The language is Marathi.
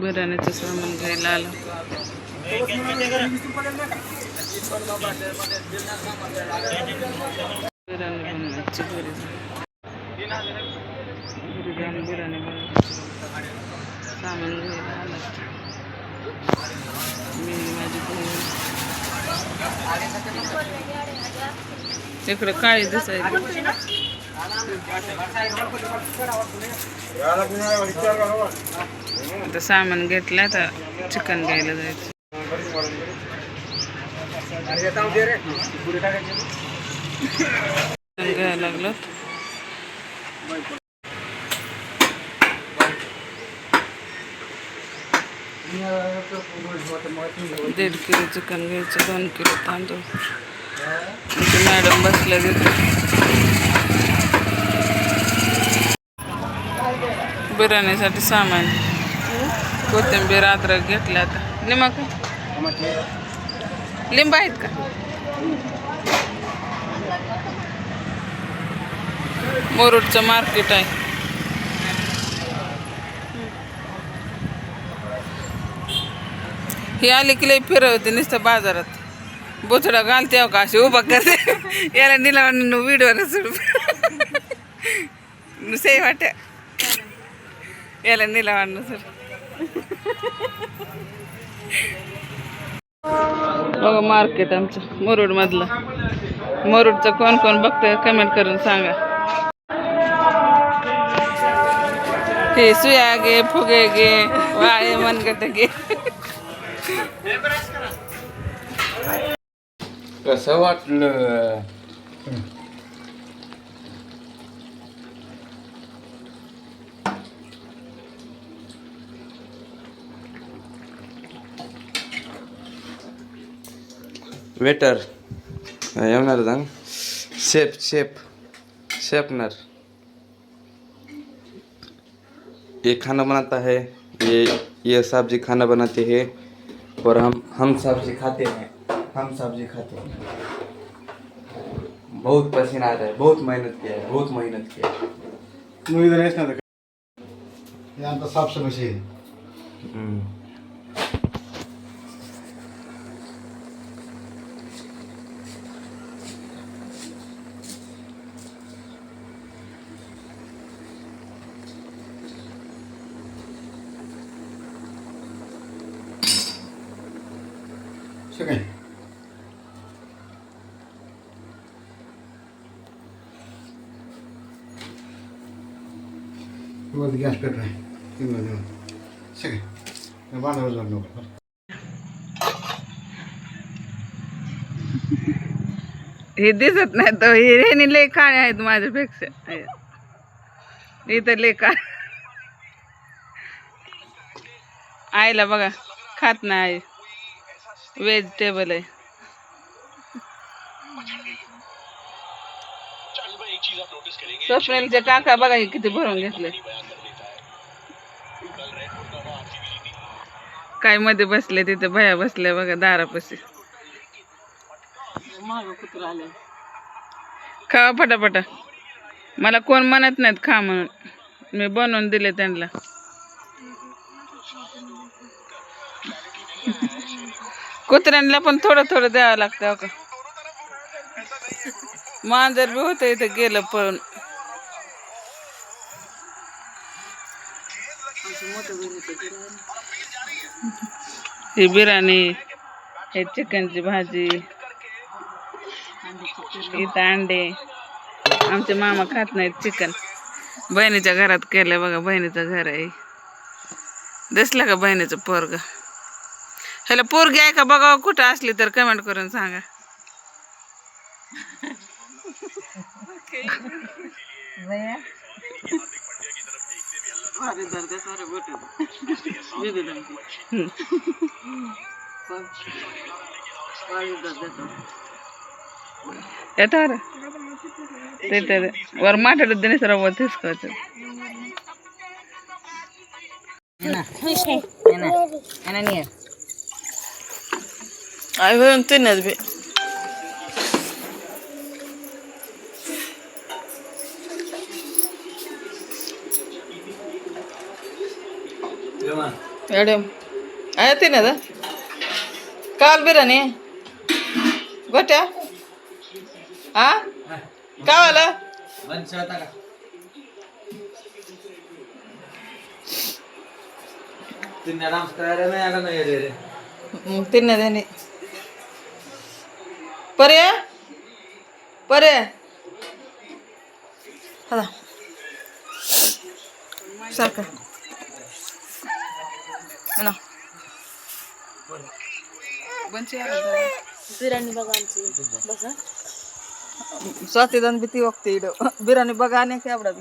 बिर्याणीचं सामान घ्यायला आलो. बिर्याणी बनवायची घरी जाऊन बिर्याणी बनवायची सामान घ्यायला आलं. मी माझी बहीण इकडे काळी दिसायची. आता सामान घेतलं, आता चिकन घ्यायला जायचं. घ्यायला लागलो. दीड किलो चिकन घ्यायचं, 2 किलो तांदूळ. मॅडम बसल्या तिथे. बिर्याणीसाठी सामान कोथिंबीर, अद्रक घेतलं. आता निमा काय लिंब आहेत का? मुरुडचं मार्केट आहे. ही आली की लई फिरवते नुसतं बाजारात. बोचडा घालते का अशी उभा करते. याला निला व्हिडिओला सही वाट्या याला निला सर. बघा मार्केट आमचं मुरुड मधलं. मुरुडचं कोण कोण बघतंय कमेंट करून सांगा. हे सुया गे, फुगे गे, वाळे मनगट गे. कसं वाटलं? वेटर येणार सांग. शेफनर ये खाना बनाता है, ये सब्जी खाना बनाते हैं और हम सब्जी खाते हैं. बहुत पसीना आ रहा है, बहुत मेहनत किया है. यहाँ तो साफ समझिए. गॅस पेट आहे. हे दिसत नाही तर हे लय काळे आहेत माझ्यापेक्षा. इथं लय काळ. आईला बघा खात नाही, व्हेजिटेबल आहे. स्वप्नीलचे काका बघा किती भरून घेतले. काय मध्ये बसले तिथे भया बसल्या बघा दारापाशी. खावा पटापटा. मला कोण म्हणत नाहीत खा म्हणून, मी बनवून दिले त्यांना. कुत्र्यांना पण थोडं थोडं द्यावं लागतं का. मांजर बी होतं इथं गेलं पळून. ही बिर्याणी, हे चिकनची भाजी, इथं अंडे. आमचे मामा खात नाहीत चिकन. बहिणीच्या घरात केलं बघा. बहिणीचं घर आहे. दिसलं का बहिणीचं पोरग? ह्याला पोरगी आहे का बघा. कुठं असली तर कमेंट करून सांगा. येतं ते वर माठाडत देणे सर्व తీసుకోవచ్చు. आई होऊन तिनच बी मॅडम आहे ना काल बिर्याणी गोट्या हा काय आलं तिने त्याने पर्या पर्या हा सारखं ना बिर्याणी बघा आमची बघा स्वाती भीती बघते बिर्याणी बघा आणि केवढा